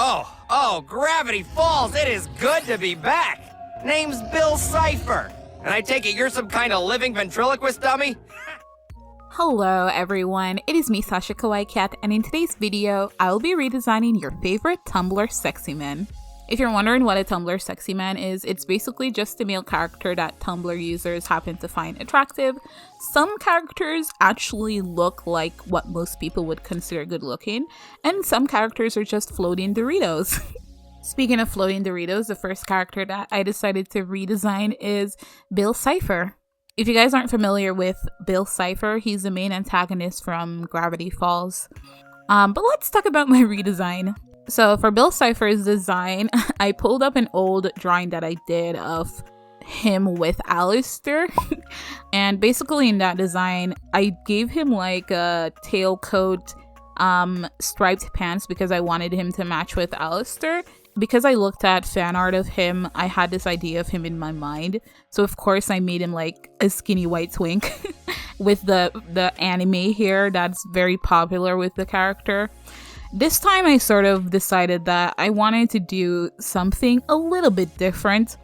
Oh, Gravity Falls, it is good to be back! Name's Bill Cipher, and I take it you're some kind of living ventriloquist dummy? Hello everyone, it is me Sasha Kawaii Cat, and in today's video, I will be redesigning your favorite Tumblr Sexymen. If you're wondering what a Tumblr Sexyman is, it's basically just a male character that Tumblr users happen to find attractive. Some characters actually look like what most people would consider good looking, and some characters are just floating Doritos. Speaking of floating Doritos, the first character that I decided to redesign is Bill Cipher. If you guys aren't familiar with Bill Cipher, he's the main antagonist from Gravity Falls. But let's talk about my redesign. So for Bill Cipher's design, I pulled up an old drawing that I did of him with Alistair. And basically in that design, I gave him like a tailcoat, striped pants because I wanted him to match with Alistair. Because I looked at fan art of him, I had this idea of him in my mind. So of course I made him like a skinny white twink with the anime hair that's very popular with the character. This time I sort of decided that I wanted to do something a little bit different.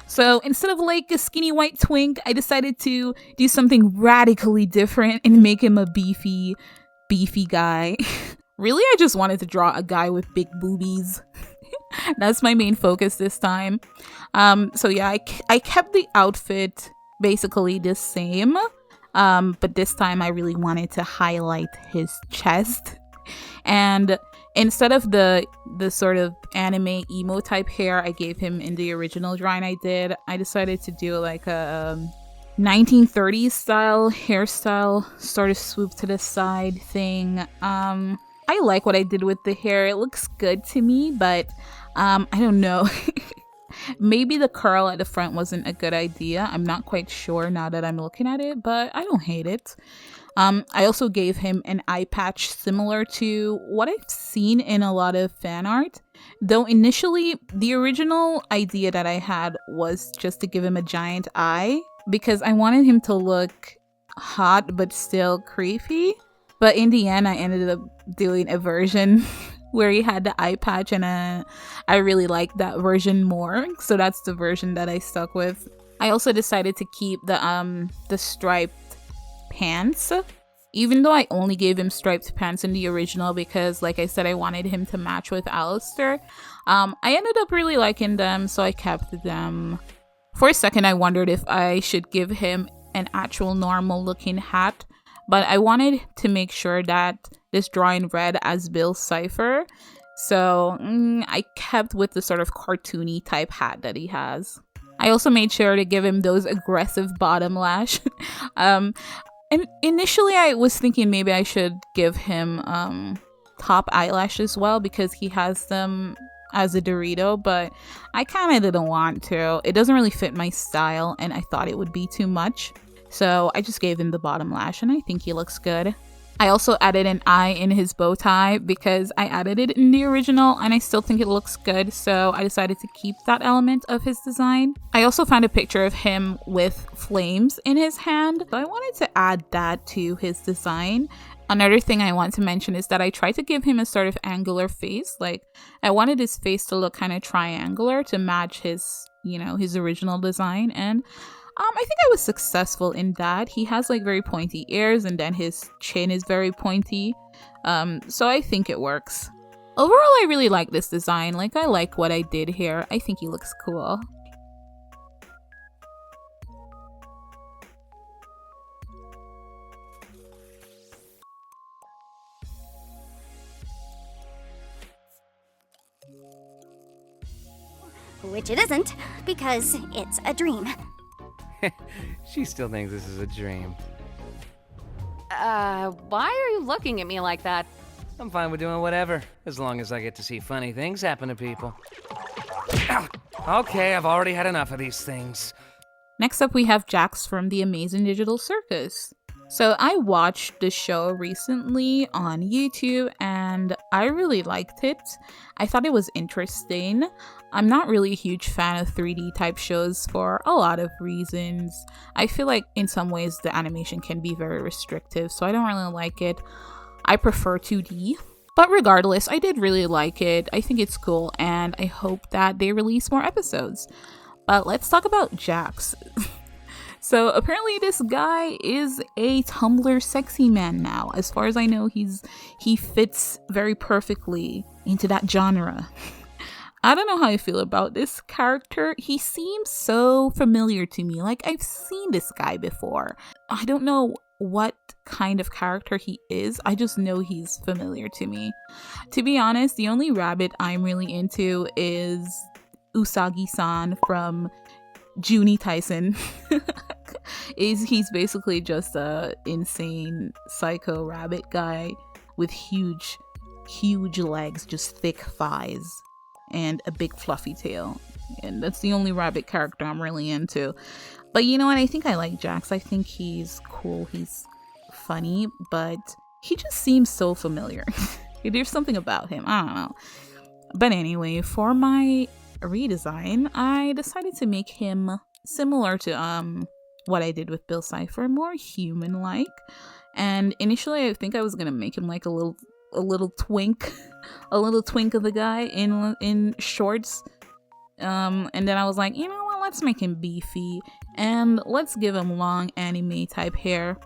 So instead of like a skinny white twink, I decided to do something radically different and make him a beefy guy. Really, I just wanted to draw a guy with big boobies. That's my main focus this time. So yeah, I kept the outfit basically the same. But this time I really wanted to highlight his chest. And instead of the sort of anime emo type hair I gave him in the original drawing I did, I decided to do like a 1930s style hairstyle, sort of swoop to the side thing. I like what I did with the hair. It looks good to me, but I don't know. Maybe the curl at the front wasn't a good idea. I'm not quite sure now that I'm looking at it, but I don't hate it. I also gave him an eye patch similar to what I've seen in a lot of fan art. Though initially, the original idea that I had was just to give him a giant eye because I wanted him to look hot but still creepy. But in the end, I ended up doing a version where he had the eye patch, and I really liked that version more. So that's the version that I stuck with. I also decided to keep the striped pants, even though I only gave him striped pants in the original because, like I said, I wanted him to match with Alistair. I ended up really liking them, so I kept them. For a second, I wondered if I should give him an actual normal looking hat, but I wanted to make sure that this drawing read as Bill Cipher, so I kept with the sort of cartoony type hat that he has. I also made sure to give him those aggressive bottom lash. And initially I was thinking maybe I should give him top eyelash as well because he has them as a Dorito, but I kind of didn't want to. It doesn't really fit my style and I thought it would be too much. So I just gave him the bottom lash and I think he looks good. I also added an eye in his bow tie because I added it in the original and I still think it looks good, so I decided to keep that element of his design. I also found a picture of him with flames in his hand, so I wanted to add that to his design. Another thing I want to mention is that I tried to give him a sort of angular face. Like, I wanted his face to look kind of triangular to match his, his original design, and I think I was successful in that. He has like very pointy ears and then his chin is very pointy. So I think it works. Overall, I really like this design. Like, I like what I did here. I think he looks cool. Which it isn't, because it's a dream. She still thinks this is a dream. Why are you looking at me like that? I'm fine with doing whatever, as long as I get to see funny things happen to people. Okay, I've already had enough of these things. Next up, we have Jax from the Amazing Digital Circus. So I watched the show recently on YouTube and I really liked it. I thought it was interesting. I'm not really a huge fan of 3D type shows for a lot of reasons. I feel like in some ways the animation can be very restrictive, so I don't really like it. I prefer 2D. But regardless, I did really like it. I think it's cool, and I hope that they release more episodes. But let's talk about Jax. So apparently this guy is a Tumblr sexy man now. As far as I know, he fits very perfectly into that genre. I don't know how I feel about this character. He seems so familiar to me. Like, I've seen this guy before. I don't know what kind of character he is. I just know he's familiar to me. To be honest, the only rabbit I'm really into is Usagi-san from Junie Tyson. He's basically just a insane psycho rabbit guy with huge legs, just thick thighs, and a big fluffy tail. And that's the only rabbit character I'm really into. But you know what? I think I like Jax. I think he's cool. He's funny, but he just seems so familiar. There's something about him. I don't know. But anyway, for my redesign, I decided to make him similar to what I did with Bill Cipher, more human-like. And initially, I think I was gonna make him like a little twink, a little twink of the guy in shorts. And then I was like, you know what? Let's make him beefy and let's give him long anime type hair.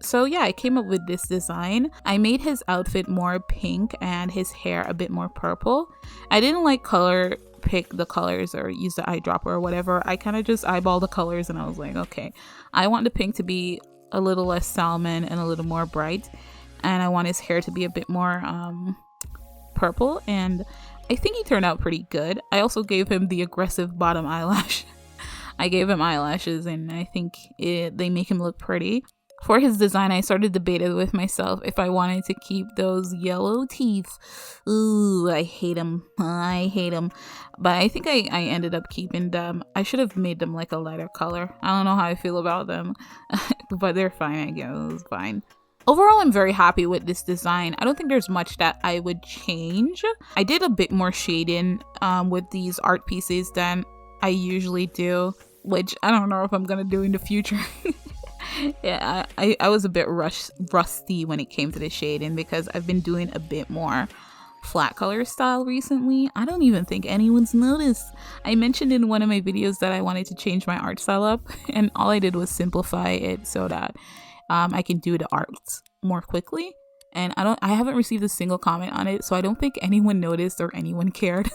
So yeah, I came up with this design. I made his outfit more pink and his hair a bit more purple. I didn't like pick the colors or use the eyedropper or whatever. I kind of just eyeballed the colors and I was like, okay, I want the pink to be a little less salmon and a little more bright, and I want his hair to be a bit more purple, and I think he turned out pretty good. I also gave him the aggressive bottom eyelash. I gave him eyelashes and I think they make him look pretty. For his design, I started debating with myself if I wanted to keep those yellow teeth. Ooh, I hate them. But I think I ended up keeping them. I should have made them like a lighter color. I don't know how I feel about them. But they're fine, I guess. It's fine. Overall, I'm very happy with this design. I don't think there's much that I would change. I did a bit more shading with these art pieces than I usually do, which I don't know if I'm going to do in the future. Yeah, I was a bit rusty when it came to the shading because I've been doing a bit more flat color style recently. I don't even think anyone's noticed. I mentioned in one of my videos that I wanted to change my art style up, and all I did was simplify it so that I can do the art more quickly. And I haven't received a single comment on it, so I don't think anyone noticed or anyone cared.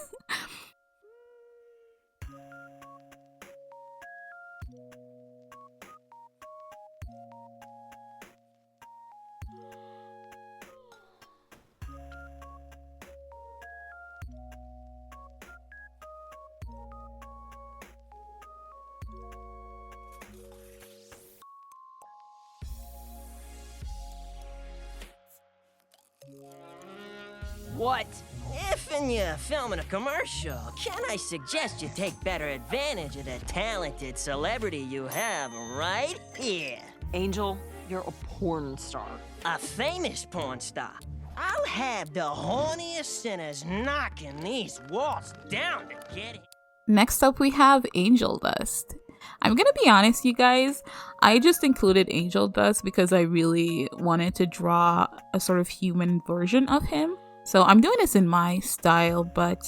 What? If you're filming a commercial, can I suggest you take better advantage of the talented celebrity you have right here? Angel, you're a porn star. A famous porn star. I'll have the horniest sinners knocking these walls down to get it. Next up, we have Angel Dust. I'm gonna be honest, you guys, I just included Angel Dust because I really wanted to draw a sort of human version of him. So I'm doing this in my style, but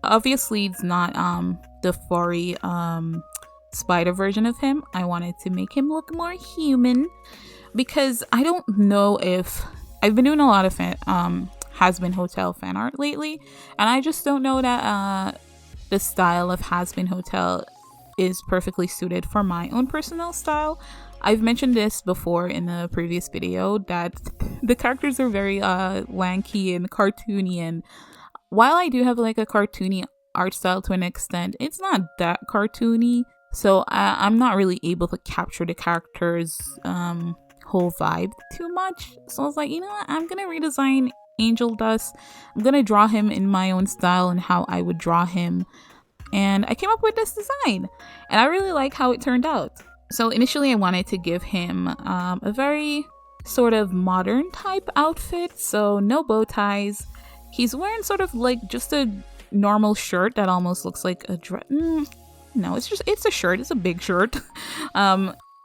obviously it's not the furry spider version of him. I wanted to make him look more human because I don't know if I've been doing a lot of Has-Been Hotel fan art lately, and I just don't know that the style of Has-Been Hotel is perfectly suited for my own personal style. I've mentioned this before in the previous video that the characters are very lanky and cartoony, and while I do have like a cartoony art style to an extent, it's not that cartoony, so I'm not really able to capture the character's whole vibe too much. So I was like, you know what, I'm gonna redesign Angel Dust. I'm gonna draw him in my own style and how I would draw him, and I came up with this design and I really like how it turned out. So initially I wanted to give him a very sort of modern type outfit, so no bow ties. He's wearing sort of like just a normal shirt that almost looks like a dress. No, it's a shirt. It's a big shirt.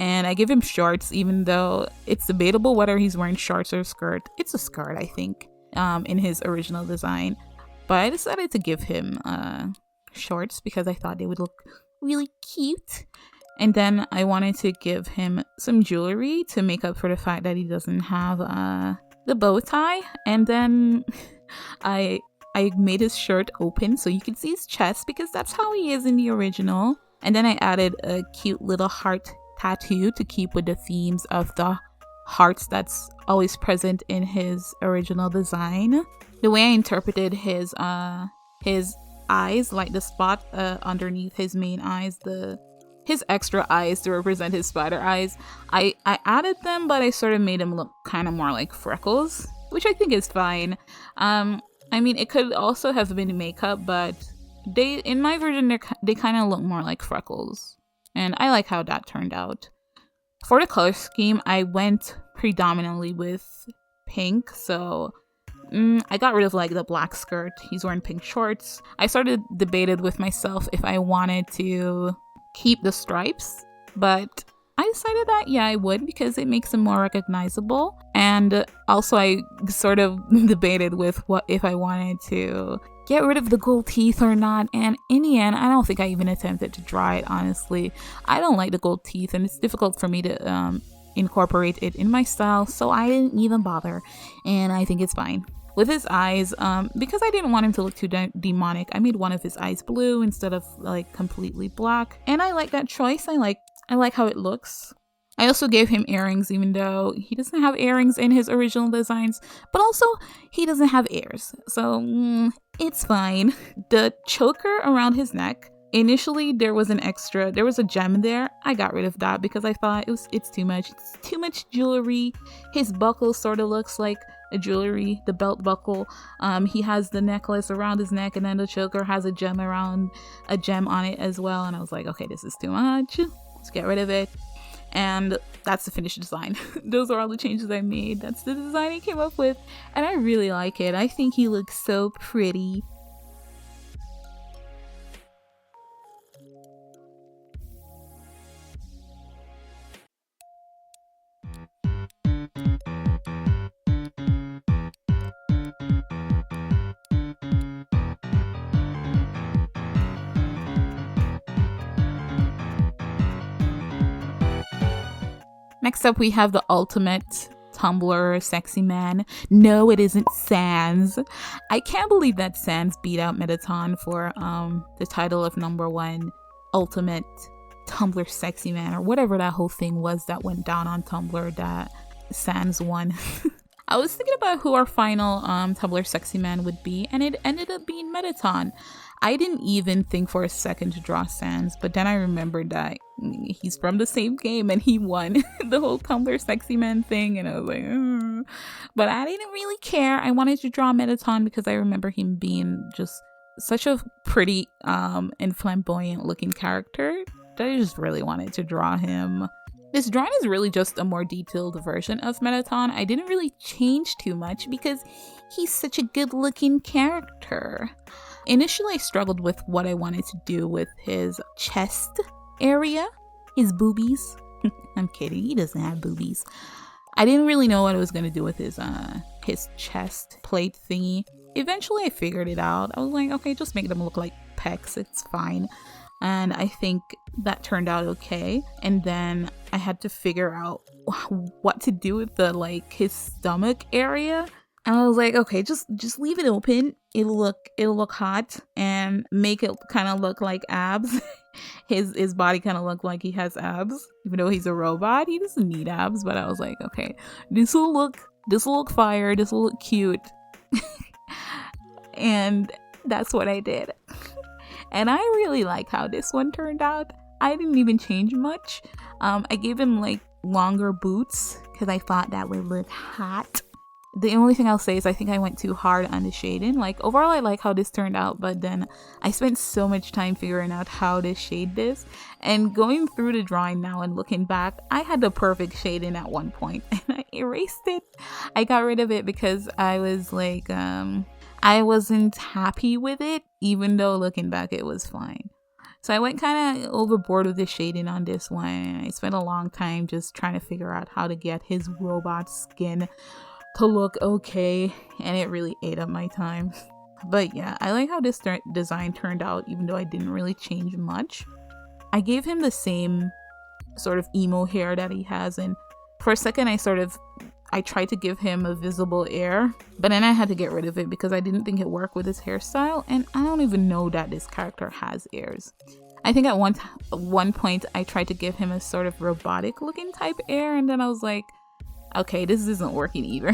And I give him shorts, even though it's debatable whether he's wearing shorts or a skirt. It's a skirt, I think. in his original design. But I decided to give him shorts because I thought they would look really cute. And then I wanted to give him some jewelry to make up for the fact that he doesn't have the bow tie. And then I made his shirt open so you could see his chest because that's how he is in the original. And then I added a cute little heart tattoo to keep with the themes of the hearts that's always present in his original design. The way I interpreted his eyes, like the spot underneath his main eyes, his extra eyes to represent his spider eyes, I added them, but I sort of made them look kind of more like freckles, which I think is fine. I mean, it could also have been makeup, but in my version, they kind of look more like freckles. And I like how that turned out. For the color scheme, I went predominantly with pink. So I got rid of like the black skirt. He's wearing pink shorts. I started debated with myself if I wanted to keep the stripes, but I decided that yeah, I would because it makes him more recognizable. And also I sort of debated with what if I wanted to get rid of the gold teeth or not, and in the end I don't think I even attempted to draw it. Honestly, I don't like the gold teeth and it's difficult for me to incorporate it in my style, so I didn't even bother, and I think it's fine. With his eyes, because I didn't want him to look too demonic, I made one of his eyes blue instead of like completely black, and I like that choice. I like how it looks. I also gave him earrings, even though he doesn't have earrings in his original designs, but also he doesn't have ears, so it's fine. The choker around his neck, initially there was a gem there. I got rid of that because I thought it's too much. It's too much jewelry. His buckle sort of looks like a jewelry, the belt buckle. He has the necklace around his neck, and then the choker has a gem on it as well. And I was like, okay, this is too much. Let's get rid of it. And that's the finished design. Those are all the changes I made. That's the design I came up with, and I really like it. I think he looks so pretty. Next up, we have the ultimate Tumblr Sexymen. No, it isn't Sans. I can't believe that Sans beat out Metaton for the title of #1 ultimate Tumblr Sexymen, or whatever that whole thing was that went down on Tumblr that Sans won. I was thinking about who our final Tumblr Sexyman would be, and it ended up being Metaton. I didn't even think for a second to draw Sans, but then I remembered that he's from the same game and he won the whole Tumblr Sexyman thing, and I was like, but I didn't really care. I wanted to draw Metaton because I remember him being just such a pretty and flamboyant looking character that I just really wanted to draw him. This drawing is really just a more detailed version of Metaton. I didn't really change too much because he's such a good looking character. Initially, I struggled with what I wanted to do with his chest area, his boobies. I'm kidding, he doesn't have boobies. I didn't really know what I was going to do with his chest plate thingy. Eventually, I figured it out. I was like, okay, just make them look like pecs, it's fine. And I think that turned out okay. And then I had to figure out what to do with his stomach area. And I was like, okay, just leave it open. It'll look hot and make it kind of look like abs. His body kind of look like he has abs, even though he's a robot. He doesn't need abs. But I was like, okay, this will look fire. This will look cute. And that's what I did. And I really like how this one turned out. I didn't even change much. I gave him longer boots because I thought that would look hot. The only thing I'll say is I think I went too hard on the shading. Overall, I like how this turned out, but then I spent so much time figuring out how to shade this. And going through the drawing now and looking back, I had the perfect shading at one point and I erased it. I got rid of it because I was I wasn't happy with it, even though looking back it was fine. So I went kind of overboard with the shading on this one. I spent a long time just trying to figure out how to get his robot skin to look okay, and it really ate up my time. But yeah, I like how this design turned out, even though I didn't really change much. I gave him the same sort of emo hair that he has, and for a second I tried to give him a visible ear, but then I had to get rid of it because I didn't think it worked with his hairstyle, and I don't even know that this character has ears. I think at one point I tried to give him a sort of robotic looking type air, and then I was like, okay, this isn't working either.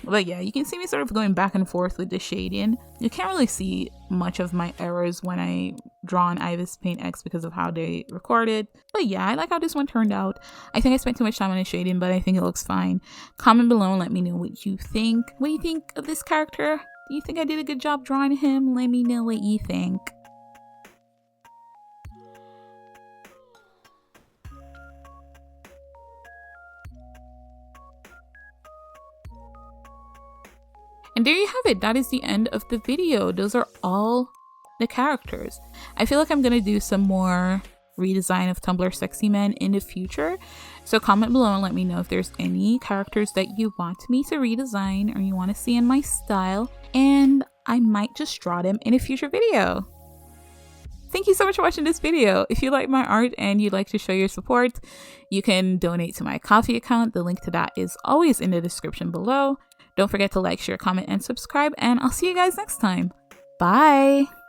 But yeah, you can see me sort of going back and forth with the shading. You can't really see much of my errors when I draw on IBISPAINT X because of how they recorded. But yeah, I like how this one turned out. I think I spent too much time on the shading, but I think it looks fine. Comment below and let me know what you think. What do you think of this character? Do you think I did a good job drawing him? Let me know what you think. And there you have it. That is the end of the video. Those are all the characters. I feel like I'm going to do some more redesign of Tumblr Sexymen in the future. So comment below and let me know if there's any characters that you want me to redesign or you want to see in my style. And I might just draw them in a future video. Thank you so much for watching this video. If you like my art and you'd like to show your support, you can donate to my Ko-fi account. The link to that is always in the description below. Don't forget to like, share, comment, and subscribe, and I'll see you guys next time. Bye!